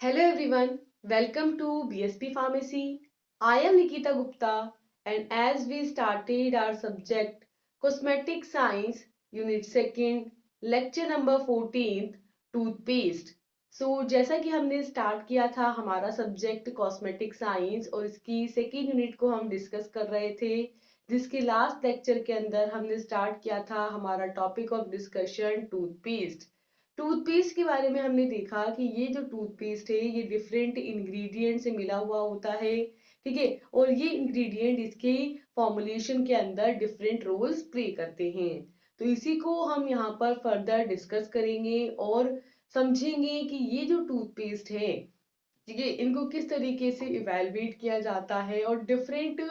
Hello everyone, welcome to BSP Pharmacy. I am Nikita Gupta, and as we started our subject Cosmetic Science Unit 2nd, lecture number 14th, Toothpaste. जैसा कि हमने start किया था हमारा subject cosmetic science और इसकी second unit को हम डिस्कस कर रहे थे, जिसके लास्ट लेक्चर के अंदर हमने स्टार्ट किया था हमारा topic of discussion toothpaste. Toothpaste के बारे में हमने देखा कि ये जो टूथपेस्ट है ये डिफरेंट इंग्रेडिएंट से मिला हुआ होता है, ठीक है। और ये इंग्रेडिएंट इसके फॉर्मुलेशन के अंदर डिफरेंट रोल्स प्ले करते हैं। तो इसी को हम यहाँ पर फर्दर डिस्कस करेंगे और समझेंगे कि ये जो टूथपेस्ट है, ठीक है, इनको किस तरीके से इवेलुएट किया जाता है और डिफरेंट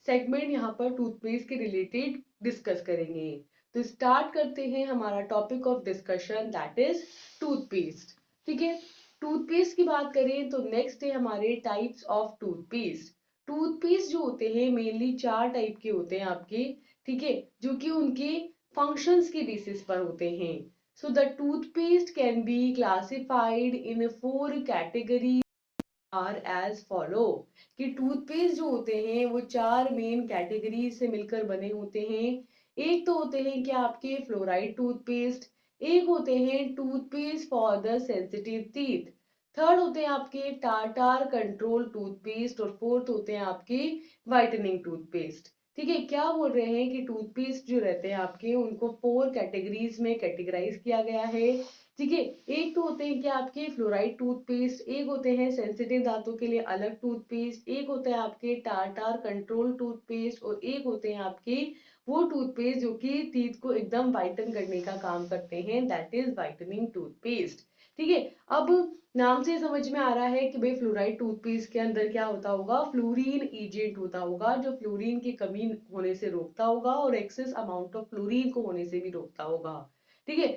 सेगमेंट यहाँ पर टूथपेस्ट के रिलेटेड डिस्कस करेंगे। तो स्टार्ट करते हैं हमारा topic of discussion that is toothpaste, ठीक है। टूथपेस्ट की बात करें तो नेक्स्ट है हमारे टाइप्स ऑफ टूथपेस्ट। टूथपेस्ट जो होते हैं मेनली चार टाइप के होते हैं आपके, ठीक है, जो कि उनके फंक्शंस के बेसिस पर होते हैं। So the toothpaste can be classified in four categories are as follow, कि टूथपेस्ट जो होते हैं वो चार मेन कैटेगरी से मिलकर बने होते हैं। एक तो होते हैं क्या आपके फ्लोराइड टूथपेस्ट, एक होते हैं toothpaste for the sensitive teeth, third होते हैं आपके टाटार कंट्रोल टूथपेस्ट और फोर्थ होते हैं आपके व्हाइटनिंग टूथपेस्ट। ठीक है, क्या बोल रहे हैं कि टूथपेस्ट जो रहते हैं आपके उनको फोर कैटेगरीज में कैटेगराइज किया गया है, ठीक है। एक तो होते हैं क्या आपके फ्लोराइड टूथपेस्ट, एक होते हैं सेंसिटिव दांतों के लिए अलग टूथपेस्ट, एक होता है आपके टाटार कंट्रोल टूथपेस्ट और एक होते हैं आपके वो टूथपेस्ट जो कि टीथ को एकदम वाइटन करने का काम करते हैं, दैट इज वाइटनिंग टूथपेस्ट। ठीक है, अब नाम से समझ में आ रहा है कि भाई फ्लोराइड टूथपेस्ट के अंदर क्या होता होगा, फ्लोरीन एजेंट होता होगा जो फ्लोरीन की कमी होने से रोकता होगा और एक्सेस अमाउंट ऑफ फ्लोरीन को होने से भी रोकता होगा, ठीक है।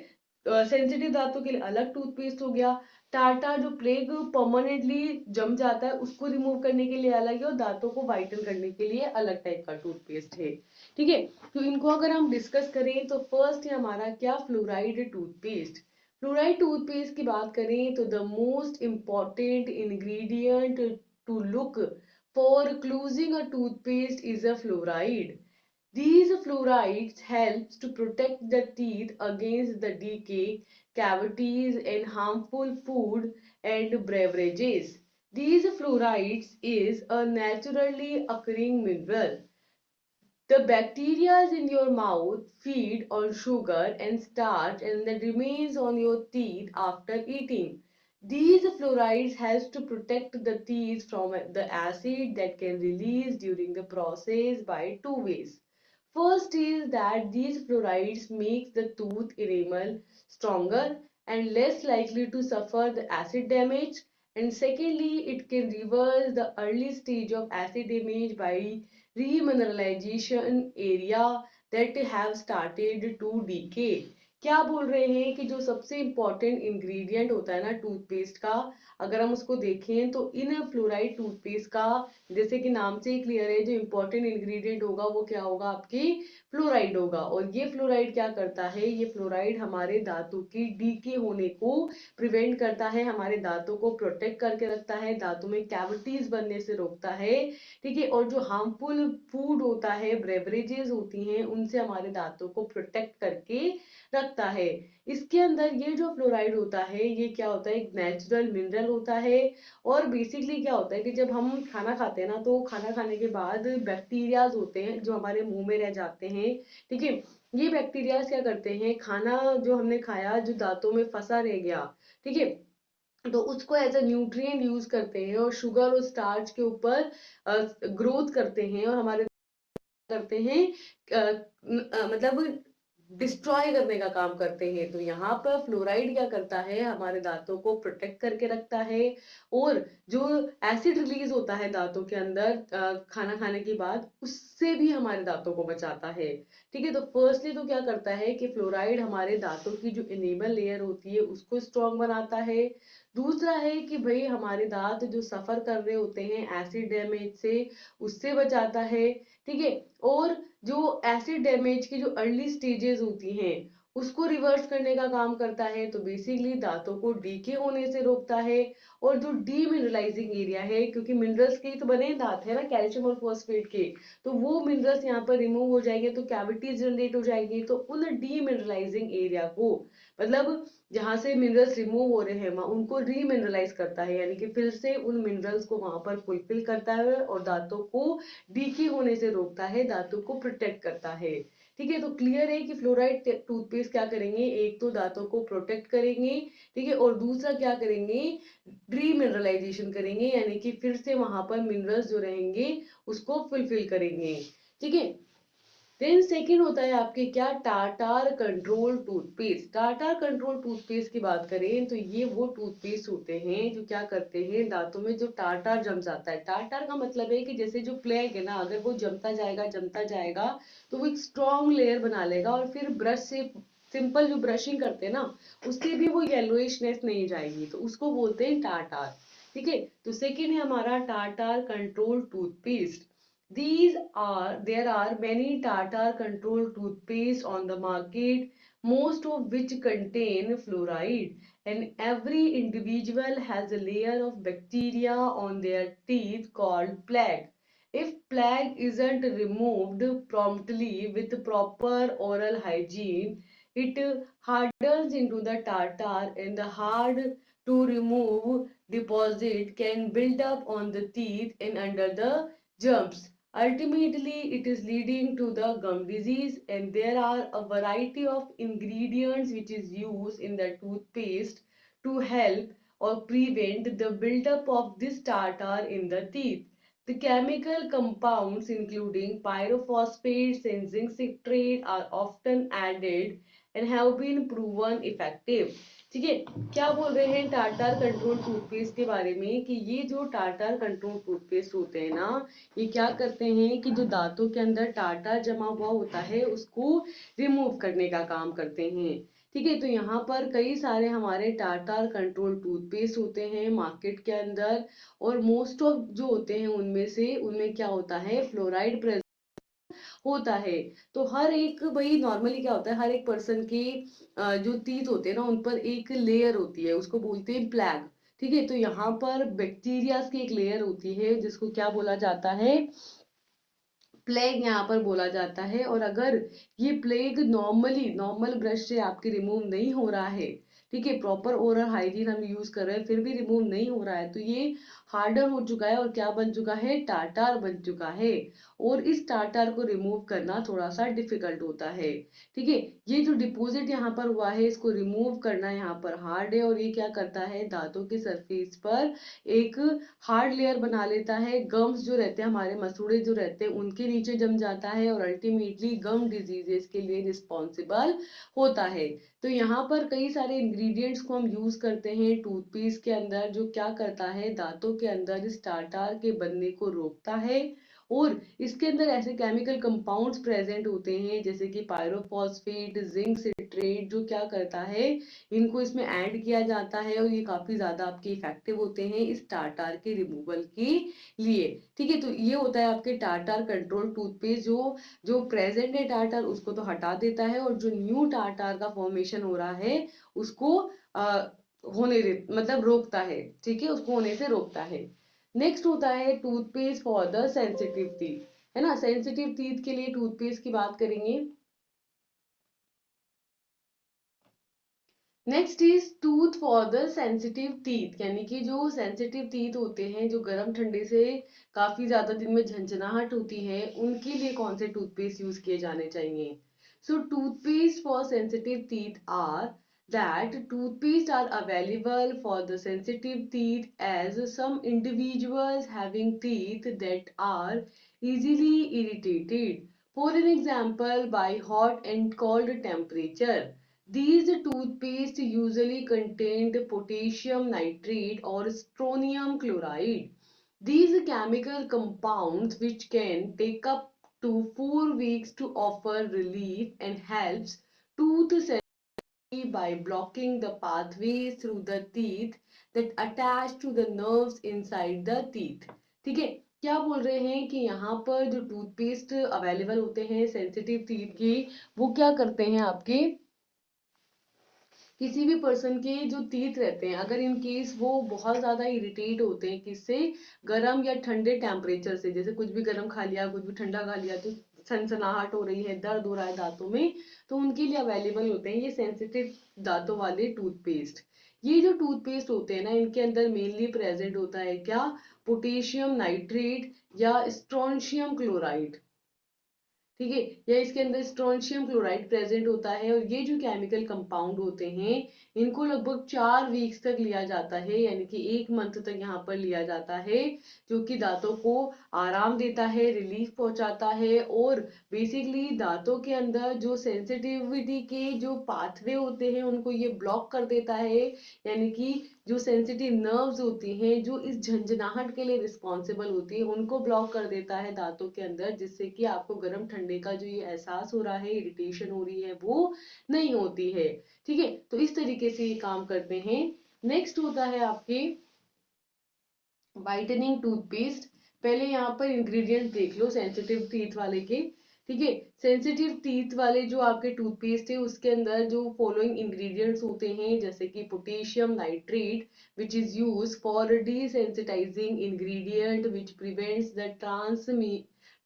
सेंसिटिव दांतों के लिए अलग टूथपेस्ट हो गया, टाटा जो प्लेग परमानेंटली जम जाता है उसको रिमूव करने के लिए अलग है और दांतों को वाइटन करने के लिए अलग टाइप का टूथपेस्ट है, ठीक है। तो इनको अगर हम डिस्कस करें तो फर्स्ट है हमारा क्या, फ्लोराइड टूथपेस्ट। फ्लोराइड टूथपेस्ट की बात करें तो the most important ingredient to look for closing a toothpaste is a fluoride. These fluorides helps to protect the teeth against the decay, cavities and harmful food and beverages. These fluorides is a naturally occurring mineral. The bacteria in your mouth feed on sugar and starch and that remains on your teeth after eating. These fluorides helps to protect the teeth from the acid that can release during the process by two ways. First is that these fluorides makes the tooth enamel stronger and less likely to suffer the acid damage. And secondly, it can reverse the early stage of acid damage by remineralization area that have started to decay. क्या बोल रहे हैं कि जो सबसे important ingredient होता है ना टूथपेस्ट का, अगर हम उसको देखें तो इन फ्लोराइड टूथपेस्ट का, जैसे कि नाम से ही क्लियर है, जो इंपॉर्टेंट इंग्रेडिएंट होगा वो क्या होगा, आपकी फ्लोराइड होगा। और ये फ्लोराइड क्या करता है, ये फ्लोराइड हमारे दांतों की डीके होने को प्रिवेंट करता है, हमारे दांतों को प्रोटेक्ट करके रखता है, दांतों में कैविटीज बनने से रोकता है, ठीक है। और जो हार्मफुल फूड होता है, ब्रेवरेजेस होती हैं, उनसे हमारे दांतों को प्रोटेक्ट करके रखता है। इसके अंदर ये जो फ्लोराइड होता है ये क्या होता है, एक नेचुरल मिनरल होता है। और बेसिकली क्या होता है कि जब हम खाना खाते हैं ना तो खाना खाने के बाद बैक्टीरियाज होते हैं जो हमारे मुंह में रह जाते हैं, ठीक है। ये बैक्टीरिया क्या करते हैं, खाना जो हमने खाया जो दांतों में फंसा रह गया, ठीक है, तो उसको एज अ न्यूट्रिएंट यूज करते हैं और शुगर और स्टार्च के ऊपर ग्रोथ करते हैं और हमारे करते हैं, मतलब डिस्ट्रॉय करने का काम करते हैं। तो यहाँ पर फ्लोराइड क्या करता है, हमारे दांतों को प्रोटेक्ट करके रखता है और जो एसिड रिलीज होता है दांतों के अंदर खाना खाने के बाद, उससे भी हमारे दांतों को बचाता है, ठीक है। तो फर्स्टली तो क्या करता है कि फ्लोराइड हमारे दांतों की जो इनेबल लेयर होती है उसको स्ट्रॉन्ग बनाता है। दूसरा है कि भाई हमारे दांत जो सफर कर रहे होते हैं एसिड डैमेज से, उससे बचाता है, ठीक है। और जो एसिड डैमेज की जो अर्ली स्टेजेस होती हैं उसको रिवर्स करने का काम करता है। तो बेसिकली दांतों को डीके होने से रोकता है। और जो डीमिनरलाइजिंग एरिया है, क्योंकि मिनरल्स के ही तो बने दांत है ना, कैल्शियम और फॉस्फेट के, तो वो मिनरल्स यहाँ पर रिमूव हो जाएंगे तो कैविटीज जनरेट हो जाएगी। तो उन डीमिनरलाइजिंग एरिया को, मतलब जहां से मिनरल्स रिमूव हो रहे हैं वहां, उनको रीमिनरलाइज करता है, यानी कि फिर से उन मिनरल्स को वहां पर फुलफिल करता है और दांतों को डीके होने से रोकता है, दांतों को प्रोटेक्ट करता है। ठीक है, तो क्लियर है कि फ्लोराइड टूथपेस्ट क्या करेंगे, एक तो दांतों को प्रोटेक्ट करेंगे, ठीक है, और दूसरा क्या करेंगे, रीमिनरलाइजेशन करेंगे, यानी कि फिर से वहां पर मिनरल्स जो रहेंगे उसको फुलफिल करेंगे। ठीक है, देन सेकंड होता है आपके क्या, टाटार कंट्रोल टूथपेस्ट। टाटार कंट्रोल टूथपेस्ट की बात करें तो ये वो टूथपेस्ट होते हैं जो क्या करते हैं, दांतों में जो टाटार जम जाता है, टाटार का मतलब है कि जैसे जो प्लेग है ना, अगर वो जमता जाएगा तो वो एक स्ट्रॉन्ग लेयर बना लेगा और फिर ब्रश से, सिंपल जो ब्रशिंग करते हैं ना, उससे भी वो येलोइशनेस नहीं जाएगी, तो उसको बोलते हैं टाटार। ठीक है, तो सेकेंड है हमारा टाटार control toothpaste. There are many Tata control toothpaste on the market, most of which contain fluoride, and every individual has a layer of bacteria on their teeth called plaque. If plaque isn't removed promptly with proper oral hygiene, it hardens into the tartar, and the hard to remove deposit can build up on the teeth and under the germs. Ultimately, it is leading to the gum disease, and there are a variety of ingredients which is used in the toothpaste to help or prevent the buildup of this tartar in the teeth. The chemical compounds including pyrophosphates and zinc citrate are often added and have been proven effective. ठीक है, क्या बोल रहे हैं टाटार control toothpaste के बारे में कि ये जो टाटार कंट्रोल टूथपेस्ट होते हैं ना, ये क्या करते हैं कि जो दांतों के अंदर टाटा जमा हुआ होता है उसको रिमूव करने का काम करते हैं। ठीक है, तो यहाँ पर कई सारे हमारे टाटा कंट्रोल टूथपेस्ट होते हैं मार्केट के अंदर, और मोस्ट ऑफ जो होते हैं उनमें से, उनमें क्या होता है, फ्लोराइड होता है। तो हर एक, भाई नॉर्मली क्या होता है, हर एक पर्सन के जो टीथ होते हैं ना, उन पर एक लेयर होती है, उसको बोलते हैं प्लैग। ठीक है, तो यहाँ पर बैक्टीरिया की एक लेयर होती है जिसको क्या बोला जाता है, प्लेग यहाँ पर बोला जाता है। और अगर ये प्लेग नॉर्मल ब्रश से आपके रिमूव नहीं हो रहा है, ठीक है, प्रॉपर ओरल हाइजीन हम यूज कर रहे हैं फिर भी रिमूव नहीं हो रहा है, तो ये हार्डर हो चुका है और क्या बन चुका है, टाटार बन चुका है। और इस टाटार को रिमूव करना थोड़ा सा डिफिकल्ट होता है। ठीक है, ये जो डिपॉजिट यहाँ पर हुआ है इसको रिमूव करना यहाँ पर हार्ड है, और ये क्या करता है, दांतों के सरफेस पर एक हार्ड लेयर बना लेता है, गम्स जो रहते हैं, हमारे मसूड़े जो रहते हैं उनके नीचे जम जाता है और अल्टीमेटली गम डिजीजेस के लिए रिस्पॉन्सिबल होता है। तो यहाँ पर कई सारे इंग्रेडिएंट्स को हम यूज करते हैं टूथपेस्ट के अंदर, जो क्या करता है, दांतों के अंदर इस टार्टार के बनने को रोकता है। और इसके अंदर ऐसे केमिकल कंपाउंड्स प्रेजेंट होते हैं जैसे कि पायरोफॉस्फेट, जिंक सिट्रेट, जो क्या करता है, इनको इसमें ऐड किया जाता है और ये काफी ज्यादा आपके इफेक्टिव होते हैं इस टार्टार के रिमूवल के लिए। ठीक है, तो ये होता है आपके टार्टार कंट्रोल टूथपेस्ट, जो जो प्रेजेंट है टार्टार उसको तो हटा देता है, और जो न्यू टार्टार का फॉर्मेशन हो रहा है उसको मतलब रोकता है। ठीक है, उसको होने से रोकता है। नेक्स्ट होता है toothpaste for the sensitive teeth, है ना, सेंसिटिव टीथ के लिए टूथपेस्ट की बात करेंगे। Next is tooth for the sensitive teeth, यानी कि जो सेंसिटिव टीथ होते हैं, जो गर्म ठंडे से काफी ज्यादा दिन में झंझनाहट होती है, उनके लिए कौन से टूथपेस्ट यूज किए जाने चाहिए। So toothpaste for sensitive teeth are that toothpaste are available for the sensitive teeth, as some individuals having teeth that are easily irritated, for an example by hot and cold temperature. These toothpaste usually contained potassium nitrate or strontium chloride. These chemical compounds, which can take up to 4 weeks to offer relief, and helps tooth sensitivity by blocking the pathways through the teeth that attach to the nerves inside the teeth. ठीक है, क्या बोल रहे हैं कि यहाँ पर जो टूथपेस्ट अवेलेबल होते हैं सेंसिटिव टीथ के, वो क्या करते हैं आपके, किसी भी पर्सन के जो टीथ रहते हैं, अगर इन केस वो बहुत ज्यादा इरिटेट होते हैं किससे, गर्म या ठंडे टेम्परेचर से, जैसे कुछ भी गर्म खा लिया कुछ भी ठंडा खा लिया तो सनसनाहट हो रही है, दर्द हो रहा है दांतों में, तो उनके लिए अवेलेबल होते हैं ये सेंसिटिव दांतों वाले टूथपेस्ट। ये जो टूथपेस्ट होते हैं ना, इनके अंदर मेनली प्रेजेंट होता है क्या, पोटेशियम नाइट्रेट या स्ट्रोंशियम क्लोराइड, ठीक है, या इसके अंदर स्ट्रोंशियम क्लोराइड प्रेजेंट होता है। और ये जो केमिकल कंपाउंड होते हैं, इनको लगभग 4 वीक्स तक लिया जाता है, यानी कि 1 मंथ तक यहाँ पर लिया जाता है, जो कि दांतों को आराम देता है, रिलीफ पहुंचाता है, और बेसिकली दांतों के अंदर जो सेंसिटिविटी के जो पाथवे होते हैं उनको ये ब्लॉक कर देता है, यानी कि जो सेंसिटिव नर्व्स होती हैं जो इस झंझनाहट के लिए रिस्पॉन्सिबल होती है उनको ब्लॉक कर देता है दांतों के अंदर, जिससे कि आपको गर्म ठंडे का जो ये एहसास हो रहा है, इरिटेशन हो रही है, वो नहीं होती है। ठीक है, तो इस तरीके से ये काम करते हैं। नेक्स्ट होता है आपके वाइटनिंग टूथपेस्ट। पहले यहाँ पर इंग्रेडिएंट देख लो सेंसिटिव टीथ वाले के। ठीक है, सेंसिटिव टीथ वाले जो आपके टूथपेस्ट है उसके अंदर जो फॉलोइंग इंग्रेडिएंट्स होते हैं, जैसे कि potassium nitrate which is use for desensitising ingredient which prevents the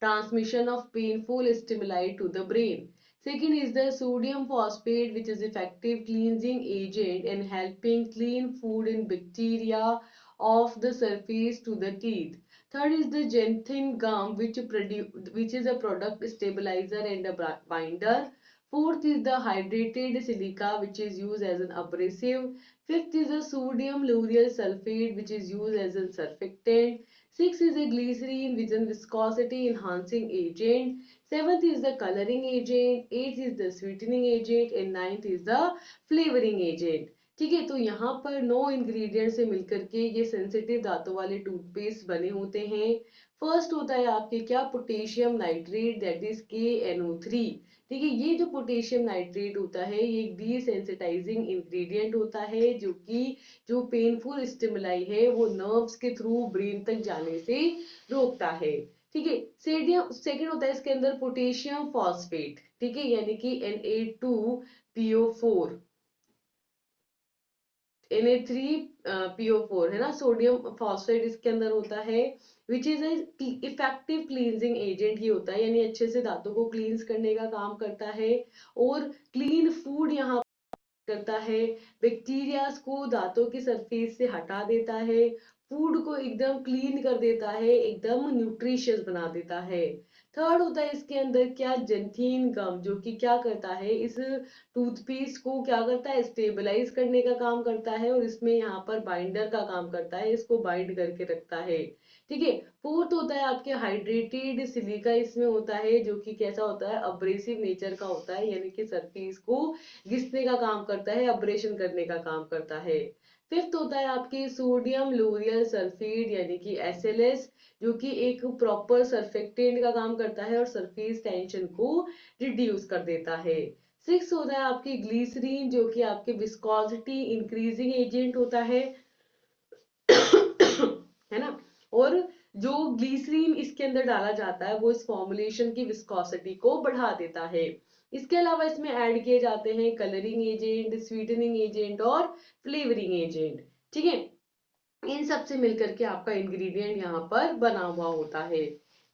transmission of painful stimuli to the brain. Second is the sodium phosphate, which is effective cleansing agent and helping clean food and bacteria of the surface to the teeth. Third is the xanthan gum, which is a product stabilizer and a binder. Fourth is the hydrated silica, which is used as an abrasive. Fifth is the sodium lauryl sulfate, which is used as a surfactant. Sixth is a glycerine, which is a viscosity enhancing agent. Seventh is the coloring agent. Eighth is the sweetening agent. And ninth is the flavoring agent. ठीक है, तो यहाँ पर 9 ingredient से मिलकर के ये sensitive दांतों वाले टूथपेस्ट बने होते हैं। फर्स्ट होता है आपके क्या, potassium nitrate, that is KNO3। ठीक है, ये जो पोटेशियम नाइट्रेट होता है ये एक डिसेंसिटाइजिंग इंग्रेडिएंट होता है, जो कि जो पेनफुल स्टिमुलाई है वो नर्व्स के थ्रू ब्रेन तक जाने से रोकता है। ठीक है, सेकेंड होता है इसके अंदर पोटेशियम फॉस्फेट, ठीक है, यानी कि Na2PO4, Na3PO4 है ना, सोडियम फॉस्फेट इसके अंदर होता है, which is effective cleansing agent ये होता है, यानी अच्छे से दांतों को क्लींस करने का काम करता है, और क्लीन फूड यहाँ करता है, बैक्टीरियाज को दांतों की सरफेस से हटा देता है, फूड को एकदम क्लीन कर देता है, एकदम न्यूट्रिशियस बना देता है। थर्ड होता है इसके अंदर क्या, जेंथीन गम, जो कि क्या करता है, इस टूथपेस्ट को क्या करता है, स्टेबलाइज करने का काम करता है, और इसमें यहाँ पर बाइंडर का काम करता है, इसको बाइंड करके रखता है। ठीक है, फोर्थ होता है आपके हाइड्रेटेड सिलिका, इसमें होता है, जो कि कैसा होता है, अब्रेसिव नेचर का होता है, यानी कि सरफेस को घिसने का काम करता है, अब्रेशन करने का काम करता है। फिफ्थ होता है आपके सोडियम लोरियल सल्फेट, यानी कि SLS, जो कि एक प्रॉपर सर्फेक्टेंट का काम करता है और सरफेस टेंशन को रिड्यूस कर देता है। सिक्स होता है आपकी ग्लिसरीन, जो कि आपके विस्कोसिटी इंक्रीजिंग एजेंट होता है है ना, और जो ग्लिसरीन इसके अंदर डाला जाता है वो इस फॉर्मुलेशन की विस्कोसिटी को बढ़ा देता है। इसके अलावा इसमें ऐड किए जाते हैं कलरिंग एजेंट, स्वीटनिंग एजेंट और फ्लेवरिंग एजेंट। ठीक है, इन सब से मिलकर के आपका इंग्रेडिएंट यहाँ पर बना हुआ होता है।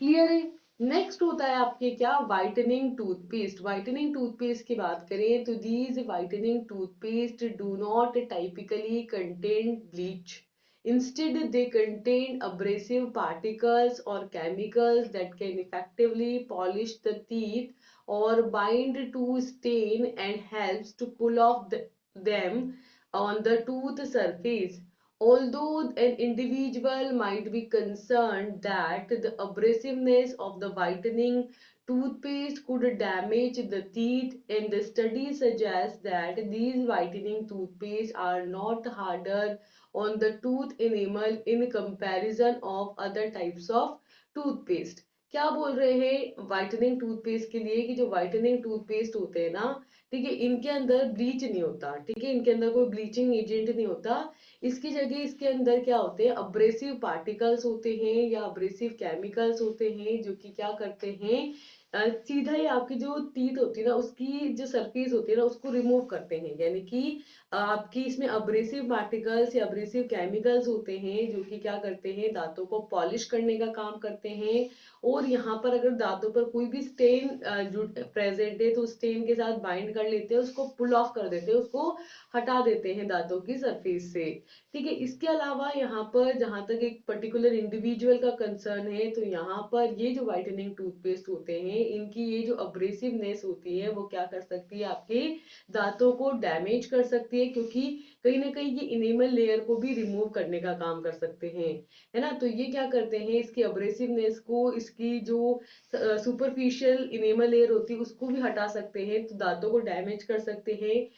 क्लियर है। नेक्स्ट होता है आपके क्या, वाइटनिंग टूथपेस्ट। वाइटनिंग टूथपेस्ट की बात करें तो these whitening toothpaste do not typically contain bleach, instead they contain abrasive particles or chemicals that can effectively polish the teeth or bind to stain and helps to pull off them on the tooth surface. Although an individual might be concerned that the abrasiveness of the whitening toothpaste could damage the teeth, and the study suggests that these whitening toothpaste are not harder on the tooth enamel in comparison of other types of toothpaste। क्या बोल रहे हैं whitening toothpaste के लिए, कि जो whitening toothpaste होते हैं ना, ठीक है, इनके अंदर ब्लीच नहीं होता, ठीक है, इनके अंदर कोई ब्लीचिंग एजेंट नहीं होता, इसकी जगह इसके अंदर क्या होते हैं, अब्रेसिव पार्टिकल्स होते हैं या अब्रेसिव केमिकल्स होते हैं, जो कि क्या करते हैं, सीधा ही आपकी जो टीथ होती है ना, उसकी जो सरफेस होती है ना, उसको रिमूव करते हैं। यानी कि आपकी इसमें अब्रेसिव पार्टिकल्स या अब्रेसिव केमिकल्स होते हैं जो कि क्या करते हैं, दांतों को पॉलिश करने का काम करते हैं। और यहाँ पर अगर दांतों पर कोई भी स्टेन जो प्रेजेंट है तो स्टेन के साथ बाइंड कर लेते हैं, उसको पुल ऑफ कर देते हैं, उसको हटा देते हैं दांतों की सरफेस से। ठीक है, इसके अलावा यहाँ पर जहां तक एक पर्टिकुलर इंडिविजुअल का कंसर्न है, तो यहाँ पर ये जो व्हाइटनिंग टूथपेस्ट होते हैं, इनकी ये जो अब्रेसिवनेस होती है वो क्या कर सकती है, आपके दांतों को डैमेज कर सकती है, क्योंकि कहीं ना कहीं ये इनेमल लेयर को भी रिमूव करने का काम कर सकते हैं, है ना। तो ये क्या करते हैं, इसकी अब्रेसिवनेस को, इसकी जो सुपरफिशियल इनेमल लेयर होती है उसको भी हटा सकते हैं, तो दांतों को डैमेज कर सकते हैं।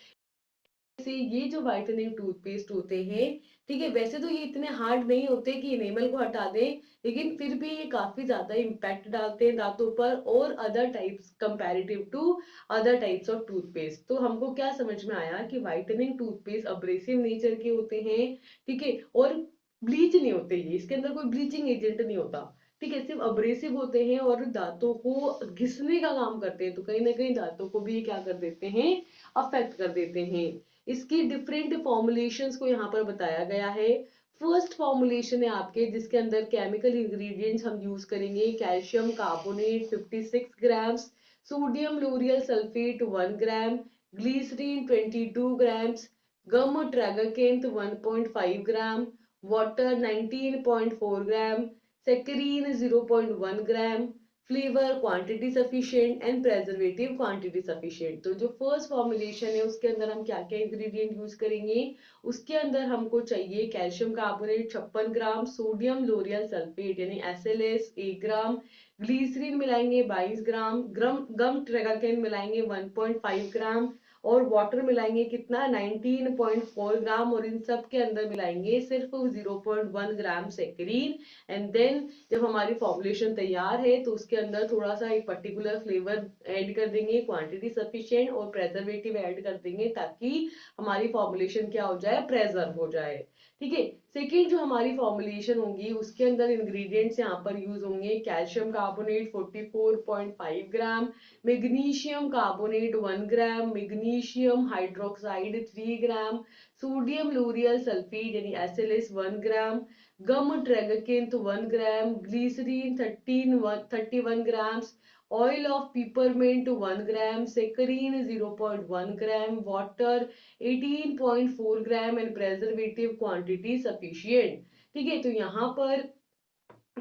से ये जो व्हाइटनिंग टूथपेस्ट होते हैं, ठीक है, वैसे तो ये इतने हार्ड नहीं होते कि इनेमल को हटा दें, लेकिन फिर भी ये काफी ज्यादा इम्पैक्ट डालते हैं दांतों पर और other types comparative to other types of toothpaste. तो हमको क्या समझ में आया कि व्हाइटनिंग टूथपेस्ट अब्रेसिव नेचर के होते हैं, ठीक है, और ब्लीच नहीं होते, ये इसके अंदर कोई ब्लीचिंग एजेंट नहीं होता, ठीक है, सिर्फ अब्रेसिव होते हैं और दांतों को घिसने का काम करते हैं, तो कहीं ना कहीं दांतों को भी ये क्या कर देते हैं, अफेक्ट कर देते हैं। इसकी डिफरेंट फॉर्मुलेशंस को यहाँ पर बताया गया है। फर्स्ट फॉर्मुलेशन है आपके जिसके अंदर केमिकल इंग्रेडिएंट्स हम यूज करेंगे, calcium carbonate 56 grams, sodium lauryl sulphate 1 gram, glycerine 22 grams, gum tragacanth 1.5 gram, water 19.4 gram, saccharin 0.1 gram, flavour quantity sufficient and preservative quantity sufficient. तो जो फर्स्ट फॉर्मुलेशन है उसके अंदर हम क्या क्या इंग्रेडिएंट यूज करेंगे, उसके अंदर हमको चाहिए कैल्शियम कार्बोनेट 56 ग्राम, सोडियम लोरियल सल्फेट यानी SLS 1 ग्राम, ग्लीसरीन मिलाएंगे 22 ग्राम, गम ट्रेगाकेन मिलाएंगे 1.5 ग्राम, और वाटर मिलाएंगे कितना 19.4 ग्राम, और इन सब के अंदर मिलाएंगे सिर्फ 0.1 ग्राम सेक्रीन। एंड देन जब हमारी फॉर्मुलेशन तैयार है तो उसके अंदर थोड़ा सा एक पर्टिकुलर फ्लेवर ऐड कर देंगे, क्वांटिटी सफिशिएंट, और प्रेजर्वेटिव ऐड कर देंगे ताकि हमारी फॉर्मुलेशन क्या हो जाए, प्रेजर्व हो जाए। ठीक है, सेकेंड जो हमारी फॉर्मुलेशन होगी उसके अंदर इंग्रेडिएंट्स यहाँ पर यूज होंगे, calcium carbonate 44.5 gram, magnesium carbonate 1 gram, magnesium hydroxide 3 gram, sodium lauryl sulphate यानी SLS 1 gram, gum tragacanth 1 gram, glycerine 31 grams, oil of peppermint 1 gram, saccharin 0.1 gram, water 18.4 gram and preservative quantity sufficient. ठीक है, तो यहाँ पर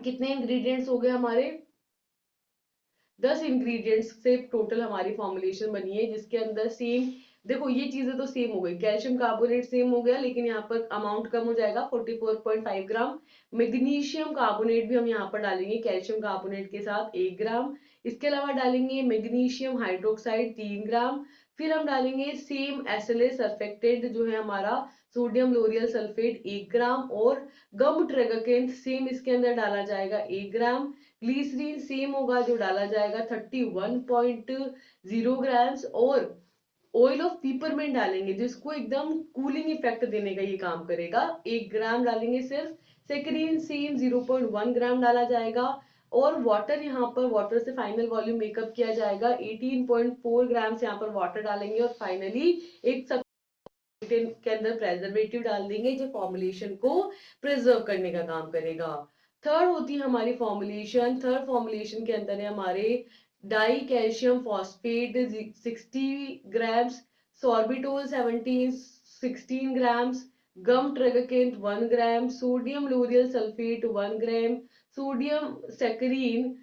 कितने ingredients हो गए हमारे, 10 इंग्रेडिएंट्स से टोटल हमारी फॉर्मुलेशन बनी है, जिसके अंदर सेम, देखो ये चीजें तो सेम हो गई, कैल्शियम कार्बोनेट सेम हो गया लेकिन यहाँ पर अमाउंट कम हो जाएगा 44.5 ग्राम, मैग्नीशियम कार्बोनेट भी हम यहाँ पर डालेंगे कैल्शियम कार्बोनेट के साथ 1 ग्राम, इसके अलावा डालेंगे मैग्नीशियम हाइड्रोक्साइड 3 ग्राम, फिर हम डालेंगे सेम SLA सर्फेक्टेड जो है हमारा सोडियम लोरियल सल्फेट 1 ग्राम, और गम ट्रेगाकेंथ सेम इसके अंदर डाला जाएगा 1 ग्राम, ग्लीसरीन सेम होगा जो डाला जाएगा 31.0 ग्राम्स, और ऑयल ऑफ पीपरमेंट डालेंगे जिसको एकदम कूलिंग इफेक्ट देने का ये काम करेगा, 1 ग्राम डालेंगे सिर्फ, सेक्रीन सेम 0.1 ग्राम डाला जाएगा, और वाटर यहाँ पर वाटर से फाइनल वॉल्यूम मेकअप किया जाएगा 18.4 ग्राम से यहाँ पर वाटर डालेंगे, और फाइनली एक के अंदर प्रेजर्वेटिव डाल देंगे जो फॉर्मुलेशन को प्रिजर्व करने का काम करेगा। थर्ड होती है हमारी फॉर्मुलेशन, थर्ड फॉर्मुलेशन के अंदर है हमारे dicalcium phosphate 60 grams, sorbitol 16 grams, gum tragacanth 1 gram, sodium lauryl sulphate 1 gram, sodium saccharin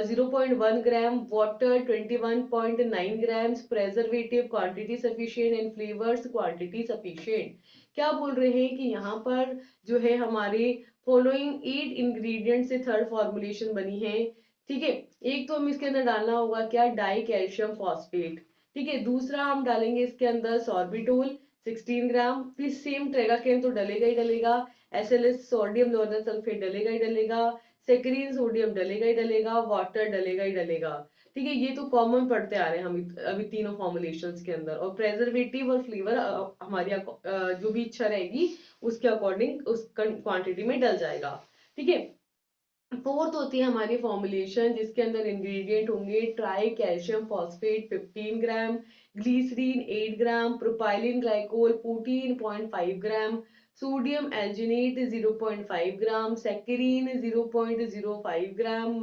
0.1 gram, water 21.9 grams, preservative quantity sufficient and flavours quantity sufficient. क्या बोल रहे हैं कि यहाँ पर जो है हमारे फॉलोइंग 8 इंग्रेडिएंट से थर्ड फॉर्मुलेशन बनी है। ठीक है, एक तो हम इसके अंदर डालना होगा क्या, डाई कैल्शियम फॉस्फेट, ठीक है, दूसरा हम डालेंगे इसके अंदर सॉर्बिटोल 16 ग्राम, फिर सेम ट्रेगाकेन तो डलेगा ही डलेगा, SLS सोडियम लोरियल सल्फेट डलेगा ही डलेगा, सेक्रीन सोडियम डलेगा ही डलेगा, वाटर डलेगा ही डलेगा। ठीक है, ये तो कॉमन पढ़ते आ रहे हैं हम अभी तीनों फॉर्मुलेशंस के अंदर, और प्रेजर्वेटिव और फ्लेवर हमारी जो भी इच्छा रहेगी उसके अकॉर्डिंग उस क्वांटिटी में डल जाएगा। ठीक है, फोर्थ होती है हमारी फॉर्मुलेशन, जिसके अंदर इंग्रेडिएंट होंगे try calcium phosphate 15 gram, glycerine 8 gram, propylene glycol 14.5 gram, sodium alginate 0.5 gram, saccharin 0.05 gram,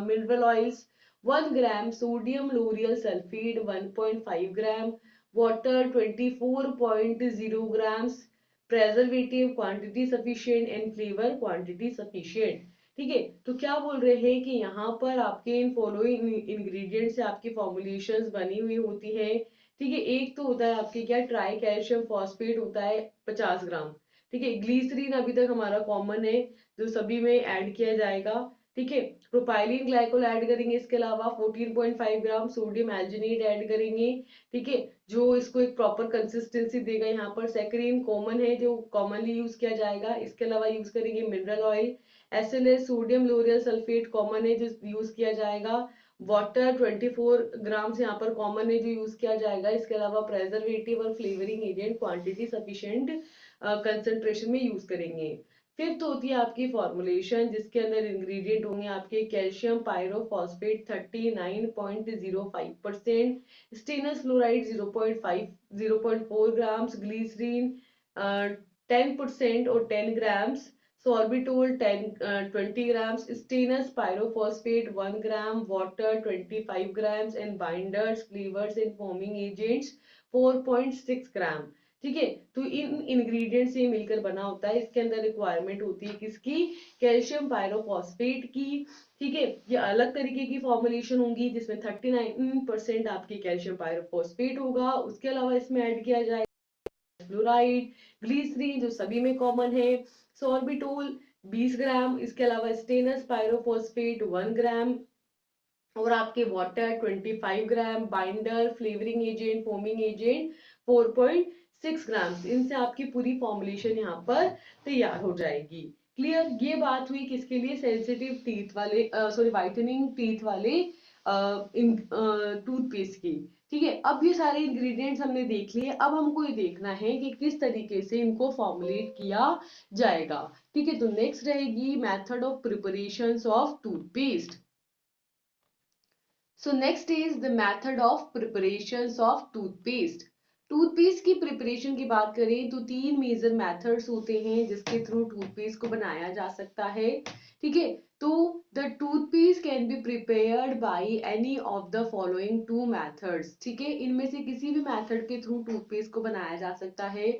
mineral oils 1 gram, sodium lauryl sulphate 1.5 gram, water 24.0 grams, preservative quantity sufficient and flavour quantity sufficient. ठीक है, तो क्या बोल रहे हैं कि यहाँ पर आपके इन फॉलोइंग इंग्रेडिएंट से आपकी फॉर्मुलेशंस बनी हुई होती है। ठीक है, एक तो होता है आपके क्या ट्राई कैल्शियम फॉस्फेट होता है 50 ग्राम। ठीक है, ग्लीसरीन अभी तक हमारा कॉमन है जो सभी में ऐड किया जाएगा। ठीक है, प्रोपाइलिन ग्लाइकोल ऐड करेंगे, इसके अलावा 14.5 ग्राम सोडियम एल्जिनेट ऐड करेंगे। ठीक है, जो इसको एक प्रॉपर कंसिस्टेंसी देगा। यहाँ पर सैकरीन कॉमन है जो कॉमनली यूज किया जाएगा। इसके अलावा यूज करेंगे mineral oil, SLS sodium lauryl sulphate common है जो यूज किया जाएगा। वाटर 24 ग्राम से यहाँ पर कॉमन है जो यूज किया जाएगा। इसके अलावा प्रेजर्वेटिव और flavouring agent quantity sufficient concentration में यूज करेंगे। फिफ्थ होती है आपकी फॉर्मुलेशन, जिसके अंदर इंग्रेडिएंट होंगे आपके calcium pyrophosphate 39.05%, stannous fluoride 0.4 grams, glycerine 10% और 10 grams, sorbitol 20 grams, stannous pyrophosphate 1 gram, water 25 grams, and binders, cleavers and foaming agents 4.6 gram। ठीक है, तो इन इंग्रेडिएंट से मिलकर बना होता है। इसके अंदर रिक्वायरमेंट होती है किसकी, कैल्शियम पायरोफॉस्फेट की। ठीक है, ये अलग तरीके की फॉर्मुलेशन होंगी जिसमें 39% आपकी कैल्शियम पायरोफॉस्फेट होगा। उसके अलावा इसमें ऐड किया जाएगा फ्लोराइड, ग्लीसरीन जो सभी में कॉमन है, सॉर्बिटोल 20 ग्राम, इसके अलावा स्टेनस पायरोफॉस्फेट 1 ग्राम और आपके water 25 gram, binder, flavouring agent, foaming agent 4.6 gram. इनसे आपकी पूरी फॉर्मुलेशन यहाँ पर तैयार हो जाएगी। क्लियर, ये बात हुई किसके लिए, सेंसिटिव टीथ वाले सॉरी व्हाइटनिंग टीथ वाले टूथपेस्ट की। ठीक है, अब ये सारे इंग्रेडिएंट्स हमने देख लिए। अब हमको ये देखना है कि किस तरीके से इनको फॉर्मुलेट किया जाएगा। ठीक है, तो नेक्स्ट रहेगी method of preparation of toothpaste. So next is the method of preparations of toothpaste. Toothpaste की प्रिपरेशन की बात करें तो तीन मेजर मेथड्स होते हैं जिसके थ्रू टूथपेस्ट को बनाया जा सकता है। ठीक है, तो the toothpaste can be prepared by any of the following two methods. ठीक है, इनमें से किसी भी मेथड के थ्रू टूथपेस्ट को बनाया जा सकता है।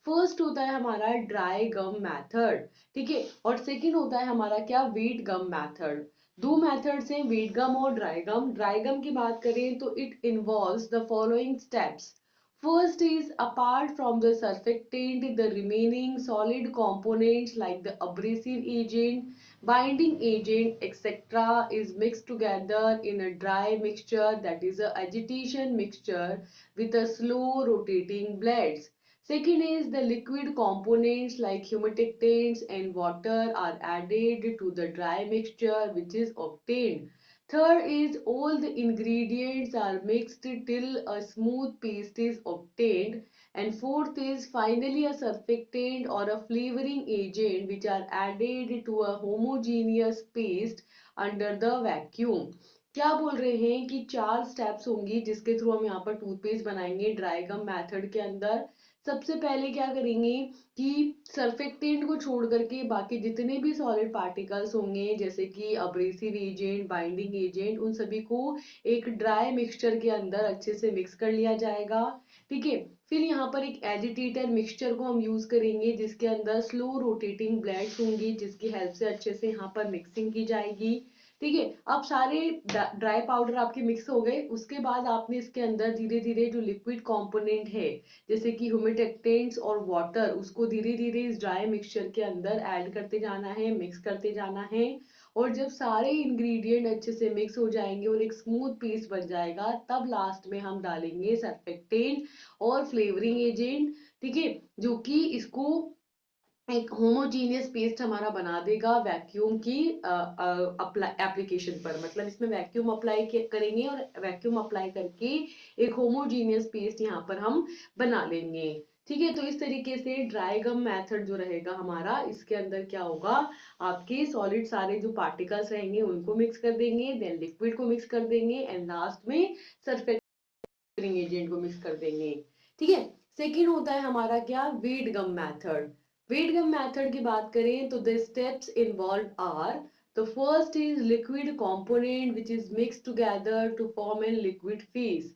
फर्स्ट होता है हमारा ड्राई गम मेथड। ठीक है, और सेकंड होता है हमारा क्या, वेट गम मेथड। दो मेथड्स हैं, वेट गम और ड्राई गम। ड्राई गम की बात करें तो it involves the following steps. First is apart from the surfactant, the remaining solid components like the abrasive agent, binding agent, etc. is mixed together in a dry mixture, that is a agitation mixture with a slow rotating blades. Second is the liquid components like humectants and water are added to the dry mixture which is obtained. Third is all the ingredients are mixed till a smooth paste is obtained. And fourth is finally a surfactant or a flavoring agent which are added to a homogeneous paste under the vacuum. क्या बोल रहे हैं कि चार steps होंगी जिसके through हम यहाँ पर टूथपेस्ट बनाएंगे ड्राई गम मेथड के अंदर। सबसे पहले क्या करेंगे कि सर्फेक्टेंट को छोड़ करके बाकी जितने भी सॉलिड पार्टिकल्स होंगे जैसे कि अब्रेसिव एजेंट, बाइंडिंग एजेंट, उन सभी को एक ड्राई मिक्सचर के अंदर अच्छे से मिक्स कर लिया जाएगा। ठीक है, फिर यहाँ पर एक एजिटेटर मिक्सचर को हम यूज करेंगे जिसके अंदर स्लो रोटेटिंग ब्लेड्स होंगी जिसकी हेल्प से अच्छे से यहाँ पर मिक्सिंग की जाएगी। ठीक है, अब सारे ड्राई पाउडर आपके मिक्स हो गए। उसके बाद आपने इसके अंदर धीरे धीरे जो लिक्विड कंपोनेंट है जैसे कि ह्यूमिडेक्टेंट्स और वाटर, उसको धीरे धीरे इस ड्राई मिक्सचर के अंदर ऐड करते जाना है, मिक्स करते जाना है। और जब सारे इंग्रेडिएंट अच्छे से मिक्स हो जाएंगे और एक स्मूथ पेस्ट बन जाएगा तब लास्ट में हम डालेंगे सर्फेक्टेंट और फ्लेवरिंग एजेंट। ठीक है, जो कि इसको एक होमोजीनियस पेस्ट हमारा बना देगा वैक्यूम की एप्लीकेशन पर। मतलब इसमें वैक्यूम अप्लाई करेंगे और वैक्यूम अप्लाई करके एक होमोजीनियस पेस्ट यहाँ पर हम बना लेंगे। ठीक है, तो इस तरीके से ड्राई गम मेथड जो रहेगा हमारा, इसके अंदर क्या होगा, आपके सॉलिड सारे जो पार्टिकल्स रहेंगे उनको मिक्स कर देंगे, देन लिक्विड को मिक्स कर देंगे एंड लास्ट में सरफेक्टिंग एजेंट को मिक्स कर देंगे। ठीक है, सेकेंड होता है हमारा क्या, wet gum method. Wet gum method की बात करें तो the steps involve are, the first is liquid component which is mixed together to form a liquid phase.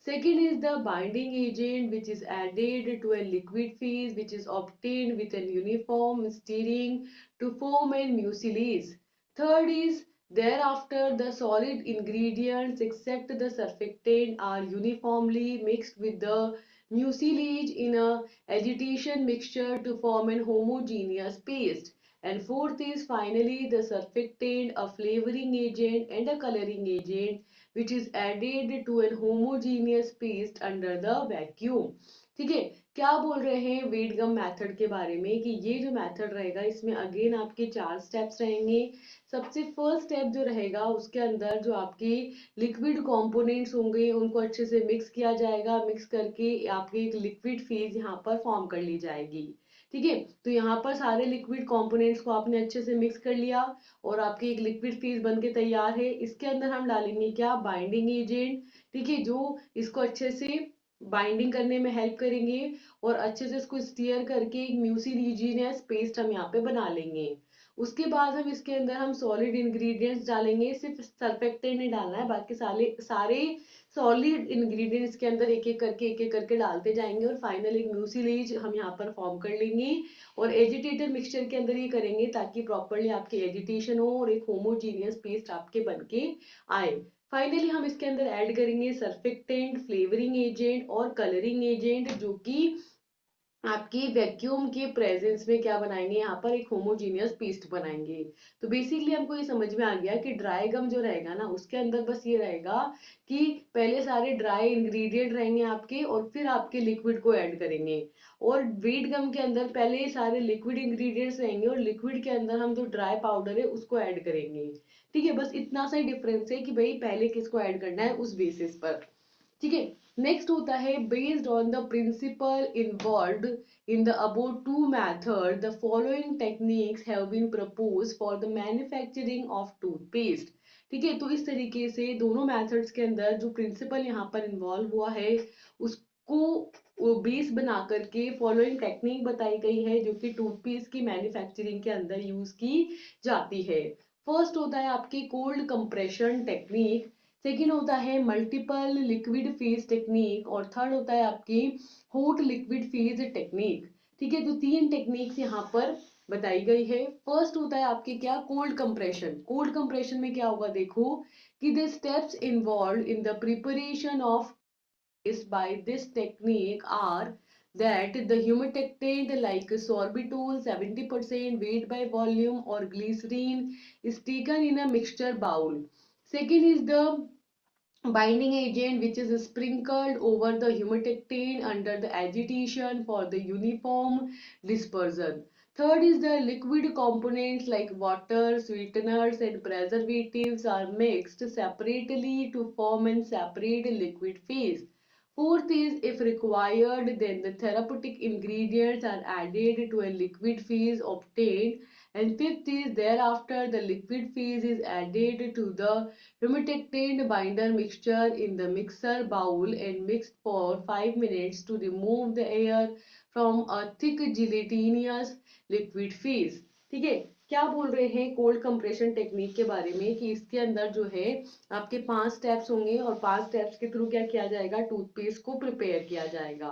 Second is the binding agent which is added to a liquid phase which is obtained with a uniform stirring to form a mucilage. Third is thereafter the solid ingredients except the surfactant are uniformly mixed with the mucilage in a agitation mixture to form an homogeneous paste. And fourth is finally the surfactant, a flavoring agent and a coloring agent which is added to an homogeneous paste under the vacuum. ठीक है, क्या बोल रहे हैं wait gum method के बारे में कि ये जो मेथड रहेगा इसमें अगेन आपके 4 स्टेप्स रहेंगे। सबसे फर्स्ट स्टेप जो रहेगा उसके अंदर जो आपके लिक्विड कंपोनेंट्स होंगे उनको अच्छे से मिक्स किया जाएगा, मिक्स करके आपके एक लिक्विड फेज यहाँ पर फॉर्म कर ली जाएगी। ठीक है, तो यहाँ पर सारे लिक्विड कंपोनेंट्स को आपने अच्छे से मिक्स कर लिया और आपकी एक लिक्विड फेज बन के तैयार है। इसके अंदर हम डालेंगे क्या, बाइंडिंग एजेंट। ठीक है, जो इसको अच्छे से बाइंडिंग करने में हेल्प करेंगे और अच्छे से इसको स्टीयर करके एक म्यूसिलीजियस पेस्ट हम यहाँ पे बना लेंगे। उसके बाद हम इसके अंदर हम सॉलिड इंग्रेडिएंट्स डालेंगे, सिर्फ सरफेक्टेंट नहीं डालना है, बाकी सारे सारे सॉलिड इंग्रेडिएंट्स के अंदर एक एक करके डालते जाएंगे और फाइनल एक म्यूसिलेज हम यहाँ पर फॉर्म कर लेंगे और एजिटेटर मिक्सचर के अंदर ये करेंगे ताकि प्रॉपरली आपकी एजिटेशन हो और एक होमोजीनियस पेस्ट आपके बनके आए। फाइनली हम इसके अंदर ऐड करेंगे सरफेक्टेंट, फ्लेवरिंग एजेंट और कलरिंग एजेंट जो कि आपकी वैक्यूम के प्रेजेंस में क्या बनाएंगे, यहाँ पर एक होमोजीनियस पेस्ट बनाएंगे। तो बेसिकली हमको ये समझ में आ गया कि ड्राई गम जो रहेगा ना उसके अंदर बस ये रहेगा कि पहले सारे ड्राई इंग्रेडिएंट रहेंगे आपके और फिर आपके लिक्विड को ऐड करेंगे। और वेट गम के अंदर पहले सारे लिक्विड इंग्रेडिएंट्स रहेंगे और लिक्विड के अंदर हम जो ड्राई पाउडर है उसको ऐड करेंगे। ठीक है, बस इतना सा ही डिफरेंस है कि भाई पहले किसको ऐड करना है उस बेसिस पर। ठीक है, नेक्स्ट होता है based on the principle involved in the above two method the following techniques have been proposed for the manufacturing of toothpaste. ठीक है, तो इस तरीके से दोनों मेथड्स के अंदर जो प्रिंसिपल यहाँ पर इन्वॉल्व हुआ है उसको बेस बना करके फॉलोइंग टेक्निक बताई गई है जो कि टूथपेस्ट की मैन्युफैक्चरिंग के अंदर यूज की जाती है। फर्स्ट होता है आपकी कोल्ड कंप्रेशन टेक्निक, सेकेंड होता है मल्टीपल लिक्विड फेज टेक्निक और थर्ड होता है आपकी हॉट लिक्विड फेज टेक्निक। ठीक है, तो 3 टेक्निक्स यहाँ पर बताई गई है। फर्स्ट होता है आपके क्या, कोल्ड कंप्रेशन। कोल्ड कंप्रेशन में क्या होगा, देखो कि the steps involve in the preparation of by this technique are that the humectant like sorbitol 70% weight by volume or glycerine is taken in a mixture bowl. Second is the binding agent which is sprinkled over the humectant under the agitation for the uniform dispersion. Third is the liquid components like water, sweeteners and preservatives are mixed separately to form a separate liquid phase. Fourth is if required then the therapeutic ingredients are added to a liquid phase obtained, and fifth is thereafter the liquid phase is added to the humectant binder mixture in the mixer bowl and mixed for 5 minutes to remove the air from a thick gelatinous liquid phase. ठीक है, क्या बोल रहे हैं cold compression technique के बारे में कि इसके अंदर जो है आपके 5 स्टेप्स होंगे और 5 स्टेप्स के थ्रू क्या किया जाएगा, टूथपेस्ट को प्रिपेयर किया जाएगा।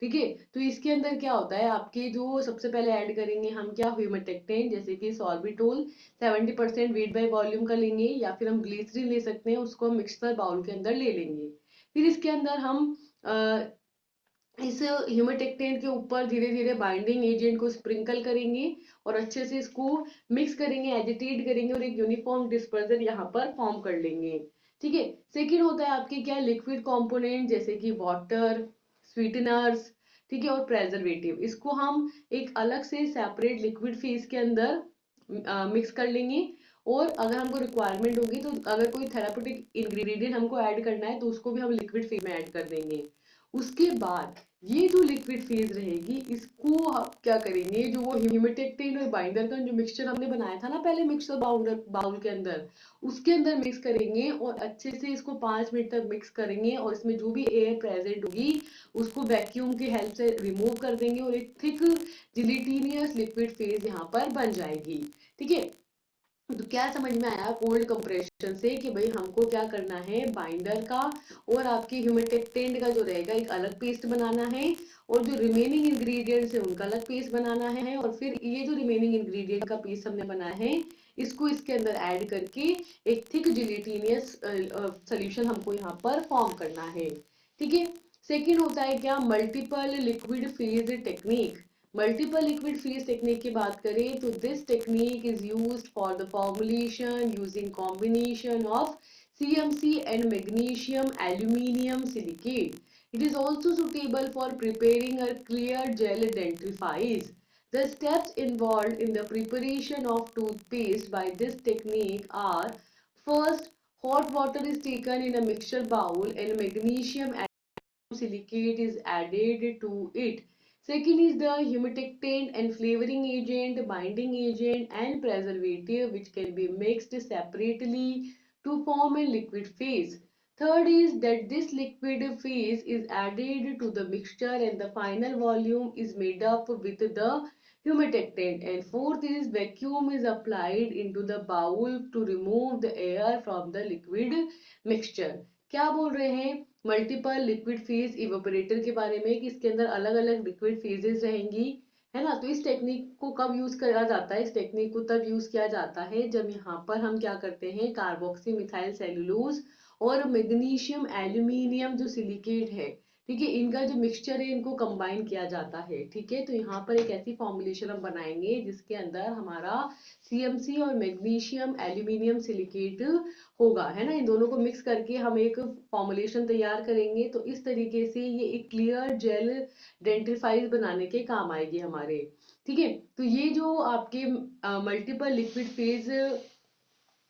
ठीक है, तो इसके अंदर क्या होता है आपके जो सबसे पहले ऐड करेंगे हम क्या, ह्यूमेटेक्टेन जैसे कि सॉर्बिटोल 70% वेट बाय वॉल्यूम का लेंगे या फिर हम ग्लिसरीन ले सकते हैं, उसको मिक्सर बाउल के अंदर ले लेंगे। फिर इसके अंदर हम इस ह्यूमेटेक्टेन के ऊपर धीरे धीरे बाइंडिंग एजेंट को स्प्रिंकल करेंगे और अच्छे से इसको मिक्स करेंगे, एजिटेट करेंगे और एक यूनिफॉर्म डिस्पर्जन यहाँ पर फॉर्म कर लेंगे। ठीक है, सेकेंड होता है आपके क्या, लिक्विड कंपोनेंट जैसे कि वाटर, स्वीटनर्स, ठीक है, और प्रेजर्वेटिव, इसको हम एक अलग से सेपरेट लिक्विड फेज के अंदर मिक्स कर लेंगे। और अगर हमको रिक्वायरमेंट होगी तो अगर कोई थेरापेटिक इंग्रेडिएंट हमको ऐड करना है तो उसको भी हम लिक्विड फेज में ऐड कर देंगे। उसके बाद ये जो लिक्विड फेज रहेगी इसको हम क्या करेंगे, जो वो ह्यूमिडेक्टेन और बाइंडर का जो मिक्सचर हमने बनाया था ना पहले मिक्सर बाउल के अंदर, उसके अंदर मिक्स करेंगे और अच्छे से इसको 5 मिनट तक मिक्स करेंगे। और इसमें जो भी एयर प्रेजेंट होगी उसको वैक्यूम की हेल्प से रिमूव कर देंगे और एक थिक जिलेटिनियस लिक्विड फेज यहाँ पर बन जाएगी। ठीक है, तो क्या समझ में आया कोल्ड कंप्रेशन से कि भाई हमको क्या करना है, बाइंडर का और आपकी ह्यूमिडेक्टेंट का जो रहेगा एक अलग पेस्ट बनाना है, और जो रिमेनिंग इंग्रेडिएंट्स है उनका अलग पेस्ट बनाना है। और फिर ये जो रिमेनिंग इंग्रेडिएंट का पेस्ट हमने बनाया है इसको इसके अंदर ऐड करके एक थिक जिलेटिनियस सोल्यूशन हमको यहाँ पर फॉर्म करना है। ठीक है, सेकेंड होता है क्या, multiple liquid phase technique. Multiple liquid phase technique की बात करें तो this technique is used for the formulation using combination of CMC and magnesium aluminium silicate. It is also suitable for preparing a clear gel dentifrice. The steps involved in the preparation of toothpaste by this technique are: first, hot water is taken in a mixture bowl and magnesium silicate is added to it. Second is the humectant and flavoring agent, binding agent and preservative which can be mixed separately to form a liquid phase. Third is that this liquid phase is added to the mixture and the final volume is made up with the humectant. And fourth is vacuum is applied into the bowl to remove the air from the liquid mixture. क्या बोल रहे हैं, multiple liquid phase evaporator के बारे में कि इसके अंदर अलग अलग लिक्विड फेजेस रहेंगी, है ना। तो इस टेक्निक को कब यूज करा जाता है, इस टेक्निक को तब यूज किया जाता है जब यहाँ पर हम क्या करते हैं, कार्बोक्सी मिथाइल सेलुलोज और मैग्नीशियम एल्यूमिनियम जो सिलिकेट है, ठीक है, इनका जो मिक्सचर है इनको कंबाइन किया जाता है। ठीक है, तो यहाँ पर एक ऐसी फॉर्मुलेशन हम बनाएंगे जिसके अंदर हमारा CMC और मैग्नीशियम एल्यूमिनियम सिलिकेट होगा, है ना। इन दोनों को मिक्स करके हम एक फॉर्मुलेशन तैयार करेंगे। तो इस तरीके से ये एक क्लियर जेल डेंटिफाइज बनाने के काम आएगी हमारे। ठीक है, तो ये जो आपके मल्टीपल लिक्विड फेज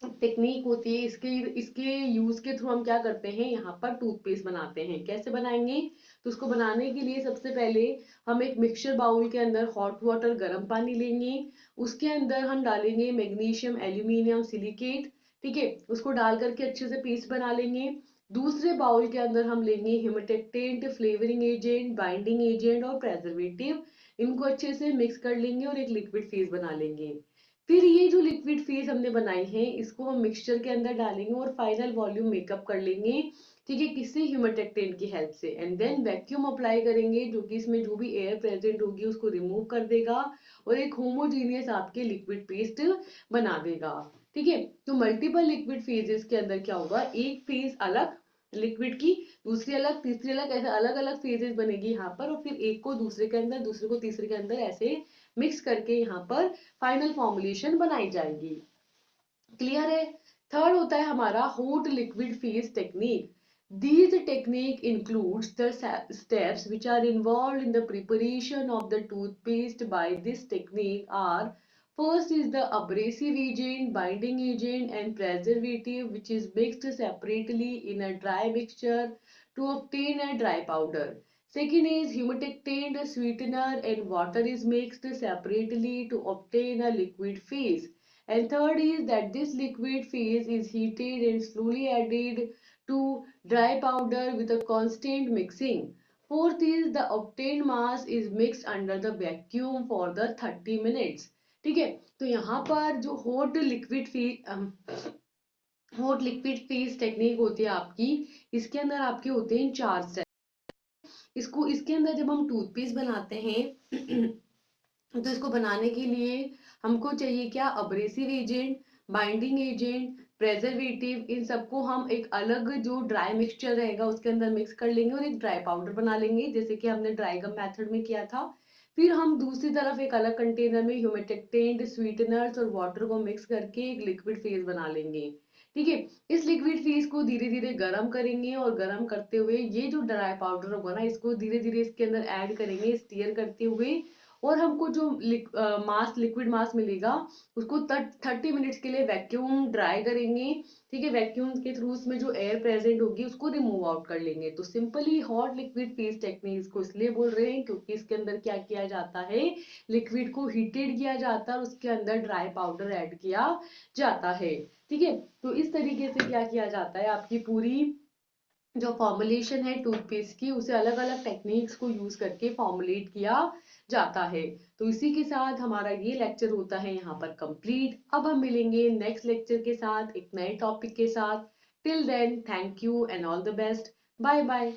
टेक्निक होती है, इसके इसके यूज के थ्रू हम क्या करते हैं, यहाँ पर टूथपेस्ट बनाते हैं। कैसे बनाएंगे, तो उसको बनाने के लिए सबसे पहले हम एक मिक्सचर बाउल के अंदर हॉट वाटर गर्म पानी लेंगे, उसके अंदर हम डालेंगे मैग्नीशियम एल्यूमिनियम सिलिकेट। ठीक है, उसको डाल करके अच्छे से पेस्ट बना लेंगे। दूसरे बाउल के अंदर हम लेंगे ह्यूमिडेक्टेंट, फ्लेवरिंग एजेंट, बाइंडिंग एजेंट और प्रेजर्वेटिव। इनको अच्छे से मिक्स कर लेंगे और एक लिक्विड फेस बना लेंगे। फिर ये जो लिक्विड फेस हमने बनाई है इसको हम मिक्सचर के अंदर डालेंगे और फाइनल वॉल्यूम मेकअप कर लेंगे। ठीक है, किसी ह्यूमिडेक्टेंट की हेल्प से, एंड देन वैक्यूम अप्लाई करेंगे जो कि इसमें जो भी एयर प्रेजेंट होगी उसको रिमूव कर देगा और एक होमोजीनियस आपके लिक्विड पेस्ट बना देगा। ठीक है, तो मल्टीपल लिक्विड फेजेस के अंदर क्या होगा, एक फेज अलग लिक्विड की, दूसरी अलग, तीसरी अलग, ऐसे अलग अलग फेजेस बनेगी यहाँ पर, और फिर एक को दूसरे के अंदर, दूसरे को तीसरे के अंदर, ऐसे मिक्स करके यहाँ पर फाइनल फॉर्मुलेशन बनाई जाएगी। क्लियर है। थर्ड होता है हमारा hot liquid phase technique. These technique includes the steps which are involved in the preparation of the toothpaste by this technique are: first is the abrasive agent, binding agent and preservative which is mixed separately in a dry mixture to obtain a dry powder. Second is humectant, sweetener and water is mixed separately to obtain a liquid phase. And third is that this liquid phase is heated and slowly added to dry powder with a constant mixing. Fourth is the obtained mass is mixed under the vacuum for the 30 minutes. ठीक है, तो यहाँ पर जो hot liquid phase technique होती है आपकी, इसके अंदर आपके होते हैं 4 स्टेप। इसके अंदर जब हम टूथपेस्ट बनाते हैं तो इसको बनाने के लिए हमको चाहिए क्या, abrasive agent, binding agent, preservative, इन सबको हम एक अलग जो ड्राई मिक्सचर रहेगा उसके अंदर मिक्स कर लेंगे और एक ड्राई पाउडर बना लेंगे जैसे कि हमने ड्राई गम मेथड में किया था। फिर हम दूसरी तरफ एक अलग कंटेनर में ह्यूमिडेक्टेंट, स्वीटनर्स और वाटर को मिक्स करके एक लिक्विड फेज बना लेंगे। ठीक है। इस लिक्विड फेज को धीरे धीरे गर्म करेंगे और गर्म करते हुए ये जो ड्राई पाउडर होगा ना, इसको धीरे धीरे इसके अंदर ऐड करेंगे स्टीयर करते हुए, और हमको जो लिक्विड मास मिलेगा उसको 30 मिनट्स के लिए वैक्यूम ड्राई करेंगे। ठीक है, वैक्यूम के थ्रू उसमें जो एयर प्रेजेंट होगी उसको रिमूव आउट कर लेंगे। तो simply hot liquid phase technique इसको इसलिए बोल रहे हैं क्योंकि इसके अंदर क्या किया जाता है, लिक्विड को हीटेड किया जाता है और उसके अंदर ड्राई पाउडर ऐड किया जाता है। ठीक है, तो इस तरीके से क्या किया जाता है, आपकी पूरी जो फॉर्मुलेशन है टूथपेस्ट की उसे अलग अलग टेक्निक्स को यूज करके फॉर्मुलेट किया जाता है। तो इसी के साथ हमारा ये लेक्चर होता है यहाँ पर कंप्लीट। अब हम मिलेंगे नेक्स्ट लेक्चर के साथ एक नए टॉपिक के साथ। Till then thank you and all the best. Bye bye.